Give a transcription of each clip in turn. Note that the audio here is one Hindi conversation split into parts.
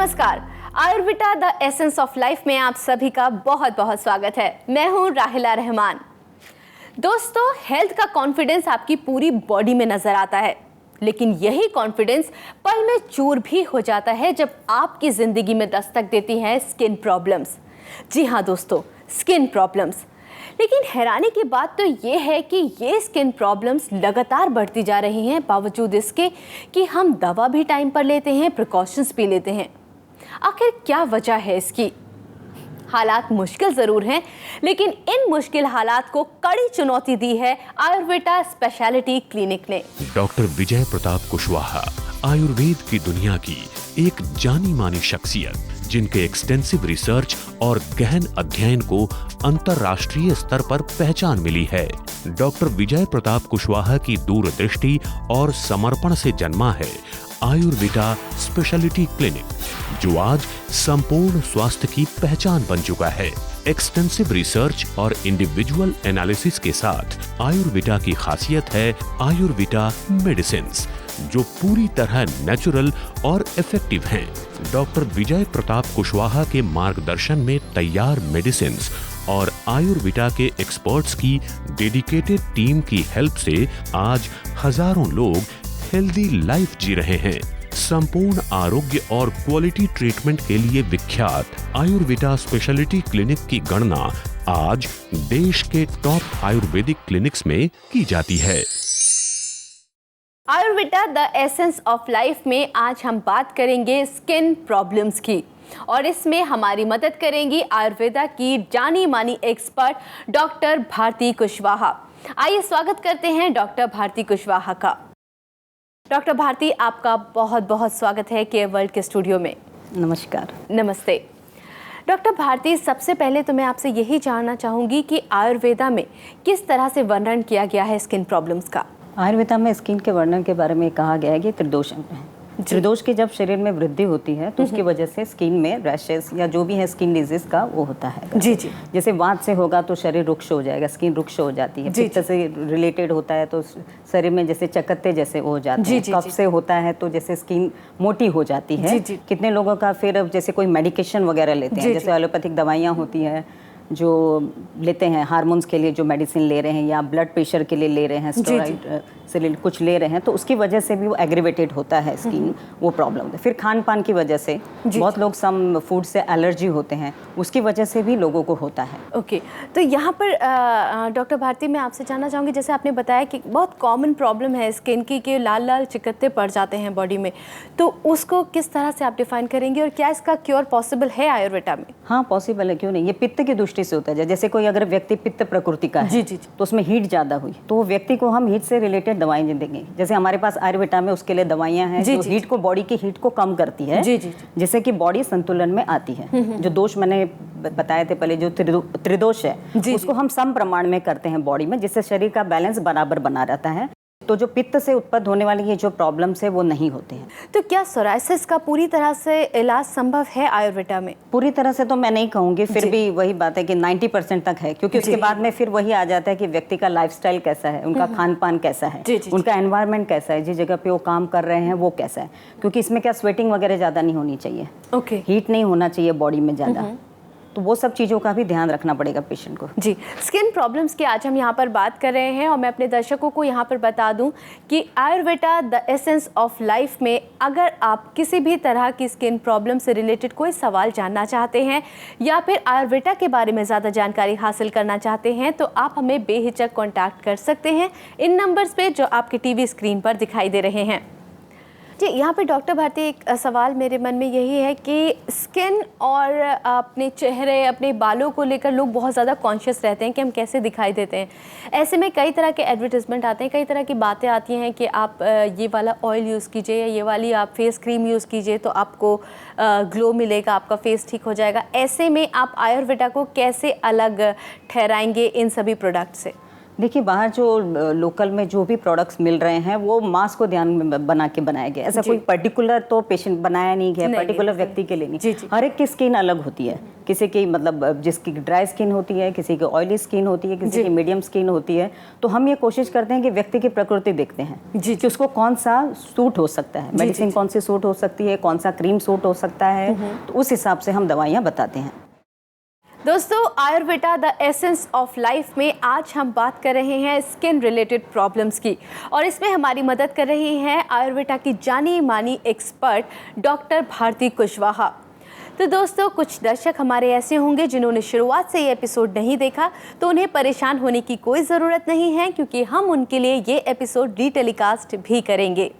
नमस्कार, Ayurveda the essence of life में आप सभी का बहुत बहुत स्वागत है। मैं हूं राहिला रहमान। दोस्तों, हेल्थ का कॉन्फिडेंस आपकी पूरी बॉडी में नजर आता है, लेकिन यही कॉन्फिडेंस पल में चूर भी हो जाता है जब आपकी जिंदगी में दस्तक देती हैं स्किन प्रॉब्लम्स। जी हाँ दोस्तों, स्किन प्रॉब्लम्स। लेकिन हैरानी की बात तो ये है कि ये स्किन प्रॉब्लम्स लगातार बढ़ती जा रही हैं, बावजूद इसके कि हम दवा भी टाइम पर लेते हैं, प्रिकॉशंस भी लेते हैं। आखिर क्या वजह है इसकी? हालात मुश्किल ज़रूर हैं, लेकिन इन मुश्किल हालात को कड़ी चुनौती दी है आयुर्वेदा स्पेशलिटी क्लिनिक ने। डॉक्टर विजय प्रताप कुशवाहा आयुर्वेद की दुनिया की एक जानी मानी शख्सियत, जिनके एक्सटेंसिव रिसर्च और गहन अध्ययन को अंतर्राष्ट्रीय स्तर पर पहचान मिली है। डॉक्टर विजय प्रताप कुशवाहा की दूरदृष्टि और समर्पण से जन्मा है आयुर्वेदा स्पेशलिटी क्लिनिक, जो आज संपूर्ण स्वास्थ्य की पहचान बन चुका है। एक्सटेंसिव रिसर्च और इंडिविजुअल एनालिसिस के साथ आयुर्वेदा की खासियत है आयुर्वेदा मेडिसिन्स, जो पूरी तरह नेचुरल और इफेक्टिव हैं। डॉक्टर विजय प्रताप कुशवाहा के मार्गदर्शन में तैयार मेडिसिन्स और आयुर्वेदा के एक्सपर्ट्स की डेडिकेटेड टीम की हेल्प से आज हजारों लोग हेल्दी लाइफ जी रहे हैं। संपूर्ण आरोग्य और क्वालिटी ट्रीटमेंट के लिए विख्यात आयुर्वेदा स्पेशलिटी क्लिनिक की गणना आज देश के टॉप आयुर्वेदिक क्लिनिक्स में की जाती है। Ayurveda the essence of life में आज हम बात करेंगे स्किन प्रॉब्लम्स की, और इसमें हमारी मदद करेंगी आयुर्वेदा की जानी मानी एक्सपर्ट डॉक्टर भारती कुशवाहा। आइए स्वागत करते हैं डॉक्टर भारती कुशवाहा का। डॉक्टर भारती, आपका बहुत बहुत स्वागत है केयर वर्ल्ड के स्टूडियो में। नमस्कार। नमस्ते डॉक्टर भारती, सबसे पहले तो मैं आपसे यही जानना चाहूँगी कि आयुर्वेदा में किस तरह से वर्णन किया गया है स्किन प्रॉब्लम्स का? आयुर्वेदा में स्किन के वर्णन के बारे में कहा गया है कि त्रिदोष है। त्रिदोष की जब शरीर में वृद्धि होती है तो उसकी वजह से स्किन में रैशेस या जो भी है स्किन डिजीज का वो होता है। जी जी। जैसे वात से होगा तो शरीर रुक्ष हो जाएगा, स्किन रुक्ष हो जाती है। पित्त से रिलेटेड होता है तो शरीर में जैसे चकत्ते जैसे हो जाते हैं। कफ से होता है तो जैसे स्किन मोटी हो जाती है। कितने लोगों का फिर जैसे कोई मेडिकेशन वगैरह लेते हैं, जैसे एलोपैथिक दवाइयाँ होती हैं जो लेते हैं, हार्मोन्स के लिए जो मेडिसिन ले रहे हैं या ब्लड प्रेशर के लिए ले रहे हैं, स्टेरॉइड से कुछ ले रहे हैं, तो उसकी वजह से भी वो एग्रीवेटेड होता है स्किन, वो प्रॉब्लम होता है। फिर खान पान की वजह से बहुत लोग सम फूड से एलर्जी होते हैं, उसकी वजह से भी लोगों को होता है। ओके, तो यहाँ पर डॉक्टर भारती, मैं आपसे जानना चाहूँगी, जैसे आपने बताया कि बहुत कॉमन प्रॉब्लम है स्किन की कि लाल लाल चिकत्ते पड़ जाते हैं बॉडी में, तो उसको किस तरह से आप डिफाइन करेंगे और क्या इसका क्योर पॉसिबल है आयुर्वेदा में? हाँ, पॉसिबल है, क्यों नहीं। ये पित्त की दृष्टि से होता है। जैसे कोई अगर व्यक्ति पित्त प्रकृति का है तो उसमें हीट ज़्यादा हुई तो वो व्यक्ति को हम हीट से रिलेटेड दवाएं देंगे। जैसे हमारे पास आयुर्वेदा में उसके लिए दवाइयां हैं जो हीट को, बॉडी की हीट को कम करती है, जिससे कि बॉडी संतुलन में आती है। जो दोष मैंने बताए थे पहले, जो त्रिदोष है, उसको हम सम प्रमाण में करते हैं बॉडी में, जिससे शरीर का बैलेंस बराबर बना रहता है। तो जो पित्त से उत्पन्न होने वाली ये जो प्रॉब्लम्स है वो नहीं होते हैं। तो क्या सोराइसिस का पूरी तरह से इलाज संभव है आयुर्वेदा में? पूरी तरह से तो मैं नहीं कहूँगी, फिर भी वही बात है कि 90% तक है, क्योंकि उसके बाद में फिर वही आ जाता है कि व्यक्ति का लाइफस्टाइल कैसा है, उनका खान पान कैसा है, उनका एनवायरनमेंट कैसा है, जिस जगह पे वो काम कर रहे हैं वो कैसा है। क्योंकि इसमें क्या स्वेटिंग वगैरह ज़्यादा नहीं होनी चाहिए, हीट नहीं होना चाहिए बॉडी में ज़्यादा, तो वो सब चीज़ों का भी ध्यान रखना पड़ेगा पेशेंट को। जी, स्किन प्रॉब्लम्स की आज हम यहाँ पर बात कर रहे हैं, और मैं अपने दर्शकों को यहाँ पर बता दूँ कि Ayurveda the essence of life में अगर आप किसी भी तरह की स्किन प्रॉब्लम से रिलेटेड कोई सवाल जानना चाहते हैं या फिर आयुर्वेदा के बारे में ज़्यादा जानकारी हासिल करना चाहते हैं, तो आप हमें बेहिचक कॉन्टैक्ट कर सकते हैं इन नंबर्स पर जो आपके टीवी स्क्रीन पर दिखाई दे रहे हैं। जी, यहाँ पे डॉक्टर भारती, एक सवाल मेरे मन में यही है कि स्किन और अपने चेहरे, अपने बालों को लेकर लोग बहुत ज़्यादा कॉन्शियस रहते हैं कि हम कैसे दिखाई देते हैं। ऐसे में कई तरह के एडवर्टीजमेंट आते हैं, कई तरह की बातें आती हैं कि आप ये वाला ऑयल यूज़ कीजिए या ये वाली आप फेस क्रीम यूज़ कीजिए तो आपको ग्लो मिलेगा, आपका फेस ठीक हो जाएगा। ऐसे में आप आयुर्वेदा को कैसे अलग ठहराएंगे इन सभी प्रोडक्ट से? देखिए, बाहर जो लोकल में जो भी प्रोडक्ट्स मिल रहे हैं वो मास को ध्यान में बना के बनाया गया। ऐसा कोई पर्टिकुलर तो पेशेंट बनाया नहीं गया, पर्टिकुलर व्यक्ति के लिए नहीं। हर एक की स्किन अलग होती है, किसी की मतलब जिसकी ड्राई स्किन होती है, किसी की ऑयली स्किन होती है, किसी की मीडियम स्किन होती है, तो हम ये कोशिश करते हैं कि व्यक्ति की प्रकृति देखते हैं कि उसको कौन सा सूट हो सकता है, मेडिसिन कौन सी सूट हो सकती है, कौन सा क्रीम सूट हो सकता है, तो उस हिसाब से हम दवाइयाँ बताते हैं। दोस्तों, Ayurveda the essence of life में आज हम बात कर रहे हैं स्किन रिलेटेड प्रॉब्लम्स की, और इसमें हमारी मदद कर रही हैं आयुर्वेदा की जानी मानी एक्सपर्ट डॉक्टर भारती कुशवाहा। तो दोस्तों, कुछ दर्शक हमारे ऐसे होंगे जिन्होंने शुरुआत से ये एपिसोड नहीं देखा, तो उन्हें परेशान होने की कोई ज़रूरत नहीं है, क्योंकि हम उनके लिए ये एपिसोड रीटेलीकास्ट भी करेंगे।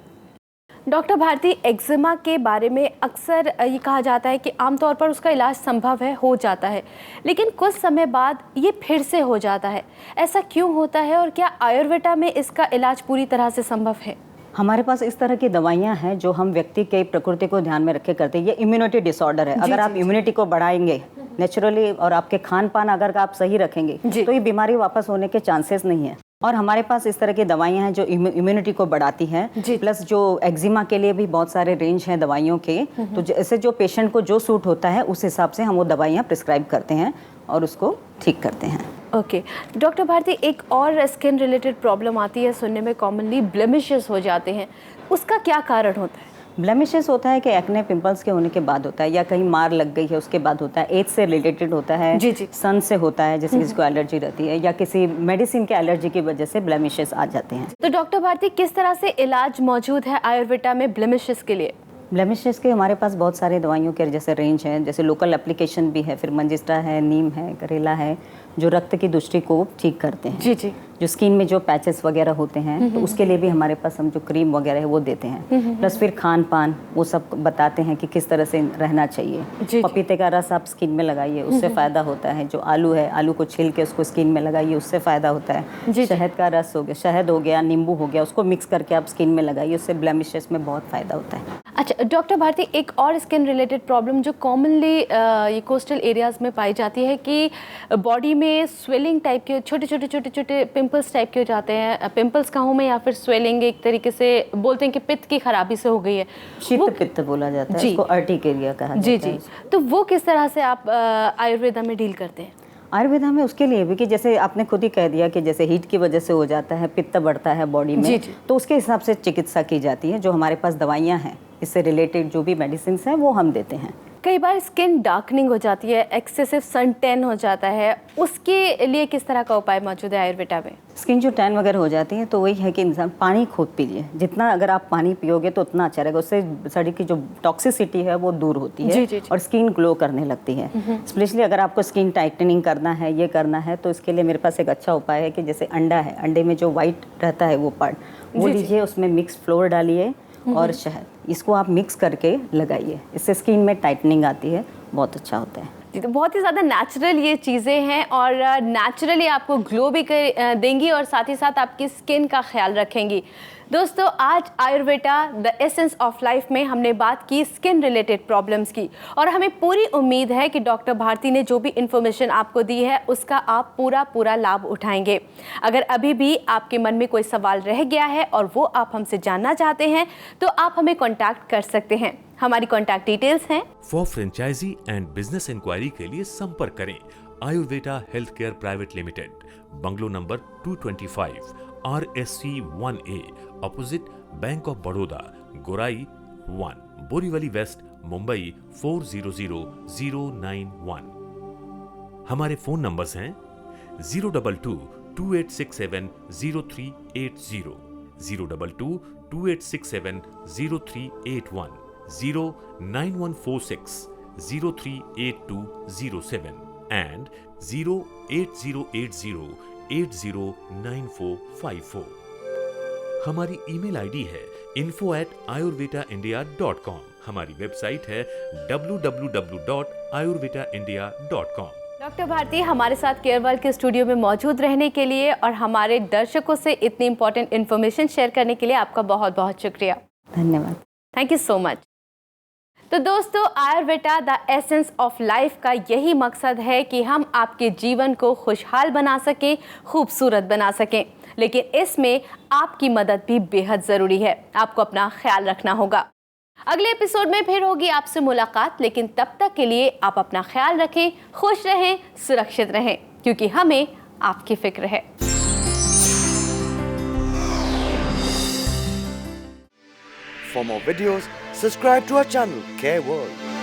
डॉक्टर भारती, एक्जिमा के बारे में अक्सर ये कहा जाता है कि आमतौर पर उसका इलाज संभव है, हो जाता है, लेकिन कुछ समय बाद ये फिर से हो जाता है। ऐसा क्यों होता है और क्या आयुर्वेदा में इसका इलाज पूरी तरह से संभव है? हमारे पास इस तरह की दवाइयाँ हैं जो हम व्यक्ति के प्रकृति को ध्यान में रखे करते हैं। ये इम्यूनिटी डिसऑर्डर है। अगर आप इम्यूनिटी को बढ़ाएंगे नेचुरली और आपके खान पान अगर आप सही रखेंगे तो ये बीमारी वापस होने के चांसेस नहीं है। और हमारे पास इस तरह की दवाइयाँ हैं जो इम्यूनिटी को बढ़ाती हैं, प्लस जो एक्जिमा के लिए भी बहुत सारे रेंज हैं दवाइयों के। तो जैसे जो पेशेंट को जो सूट होता है उस हिसाब से हम वो दवाइयाँ प्रिस्क्राइब करते हैं और उसको ठीक करते हैं। ओके डॉक्टर भारती, एक और स्किन रिलेटेड प्रॉब्लम आती है सुनने में, कॉमनली ब्लेमिशेस हो जाते हैं, उसका क्या कारण होता है? ब्लेमिशेस होता है कि एक्ने पिंपल्स के होने के बाद होता है, या कहीं मार लग गई है उसके बाद होता है, एज से रिलेटेड होता है, सन से होता है, जैसे किसी को एलर्जी रहती है, या किसी मेडिसिन के एलर्जी की वजह से ब्लेमिशेस आ जाते हैं। तो डॉक्टर भारती, किस तरह से इलाज मौजूद है आयुर्वेदा में ब्लेमिशेस के लिए? ब्लेमिशेस के हमारे पास बहुत सारे दवाइयों के जैसे रेंज है, जैसे लोकल एप्लीकेशन भी है, फिर मंजिस्टा है, नीम है, करेला है, जो रक्त की दृष्टि को ठीक करते हैं। जी। जो स्किन में जो पैचेस वगैरह होते हैं तो उसके लिए भी हमारे पास हम जो क्रीम वगैरह है वो देते हैं। प्लस फिर खान पान वो सब बताते हैं कि किस तरह से रहना चाहिए। पपीते का रस आप स्किन में लगाइए, उससे फ़ायदा होता है। जो आलू है, आलू को छिल के उसको स्किन में लगाइए, उससे फ़ायदा होता है। शहद का रस हो गया, शहद हो गया, नींबू हो गया, उसको मिक्स करके आप स्किन में लगाइए, उससे ब्लेमिशेस में बहुत फ़ायदा होता है। अच्छा डॉक्टर भारती, एक और स्किन रिलेटेड प्रॉब्लम जो कॉमनली ये कोस्टल एरियाज़ में पाई जाती है कि बॉडी में स्वेलिंग टाइप के छोटे पिंपल्स टाइप के हो जाते हैं। पिंपल्स कहूँ मैं या फिर स्वेलिंग, एक तरीके से बोलते हैं कि पित्त की खराबी से हो गई है, शीत पित्त बोला जाता है, इसको अर्टिकेरिया कहा जाता है। जी। तो वो किस तरह से आप आयुर्वेदा में डील करते हैं? आयुर्वेदा में उसके लिए भी कि जैसे आपने खुद ही कह दिया कि जैसे हीट की वजह से हो जाता है, पित्त बढ़ता है बॉडी में, तो उसके हिसाब से चिकित्सा की जाती है। जो हमारे पास दवाइयाँ हैं इससे रिलेटेड जो भी मेडिसिन हैं वो हम देते हैं। कई बार स्किन डार्कनिंग हो जाती है, एक्सेसिव सन टैन हो जाता है, उसके लिए किस तरह का उपाय मौजूद है आयुर्वेदा में? स्किन जो टैन वगैरह हो जाती है तो वही है कि इंसान पानी खूब पीजिए। जितना अगर आप पानी पियोगे तो उतना अच्छा रहेगा, उससे शरीर की जो टॉक्सिसिटी है वो दूर होती है और स्किन ग्लो करने लगती है। स्पेशली अगर आपको स्किन टाइटनिंग करना है, ये करना है, तो इसके लिए मेरे पास एक अच्छा उपाय है कि जैसे अंडा है, अंडे में जो वाइट रहता है वो पार्ट वो लीजिए, उसमें मिक्स फ्लोर डालिए और शहद, इसको आप मिक्स करके लगाइए, इससे स्किन में टाइटनिंग आती है, बहुत अच्छा होता है। तो बहुत ही ज़्यादा नेचुरल ये चीज़ें हैं और नेचुरली आपको ग्लो भी देंगी और साथ ही साथ आपकी स्किन का ख्याल रखेंगी। दोस्तों, आज Ayurveda the essence of life में हमने बात की स्किन रिलेटेड प्रॉब्लम्स की, और हमें पूरी उम्मीद है कि डॉक्टर भारती ने जो भी इन्फॉर्मेशन आपको दी है उसका आप पूरा लाभ उठाएंगे। अगर अभी भी आपके मन में कोई सवाल रह गया है और वो आप हमसे जानना चाहते हैं तो आप हमें कॉन्टैक्ट कर सकते हैं। हमारी कॉन्टैक्ट डिटेल्स हैं। For franchisee and business enquiry के लिए संपर्क करें Ayurveda health care private limited, bungalow number 225, RSC 1A, opposite bank of Baroda, Gorai 1, Borivali west, Mumbai 400091। हमारे फोन नंबर्स हैं 022-2867-0380, 022-2867-0381, 09146-038207 and 08080809454। हमारी ईमेल आईडी है info@ayurvedaindia.com। हमारी वेबसाइट है www.ayurvedaindia.com। डॉक्टर भारती हमारे साथ केयर वर्ल्ड के स्टूडियो में मौजूद रहने के लिए और हमारे दर्शकों से इतनी इंपॉर्टेंट इन्फॉर्मेशन शेयर करने के लिए आपका बहुत बहुत शुक्रिया। धन्यवाद। Thank you so much. तो दोस्तों, Ayurveda the essence of life का यही मकसद है कि हम आपके जीवन को खुशहाल बना सकें, खूबसूरत बना सकें, लेकिन इसमें आपकी मदद भी बेहद ज़रूरी है। आपको अपना ख्याल रखना होगा। अगले एपिसोड में फिर होगी आपसे मुलाकात, लेकिन तब तक के लिए आप अपना ख्याल रखें, खुश रहें, सुरक्षित रहें, क्योंकि हमें आपकी फिक्र है। For more videos, subscribe to our channel, Care World.